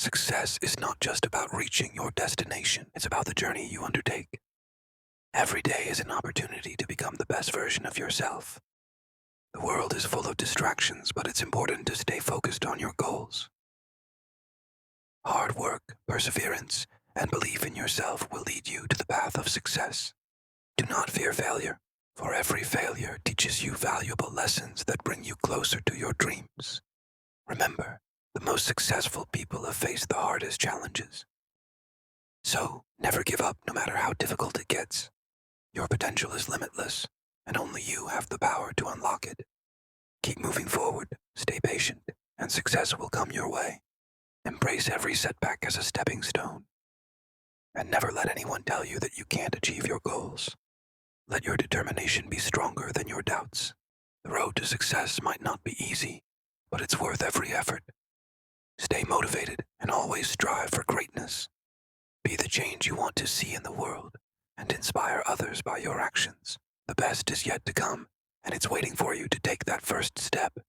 Success is not just about reaching your destination, it's about the journey you undertake. Every day is an opportunity to become the best version of yourself. The world is full of distractions, but it's important to stay focused on your goals. Hard work, perseverance, and belief in yourself will lead you to the path of success. Do not fear failure, for every failure teaches you valuable lessons that bring you closer to your dreams. Remember, the most successful people have faced the hardest challenges. So, never give up no matter how difficult it gets. Your potential is limitless, and only you have the power to unlock it. Keep moving forward, stay patient, and success will come your way. Embrace every setback as a stepping stone. And never let anyone tell you that you can't achieve your goals. Let your determination be stronger than your doubts. The road to success might not be easy, but it's worth every effort. Stay motivated and always strive for greatness. Be the change you want to see in the world and inspire others by your actions. The best is yet to come, and it's waiting for you to take that first step.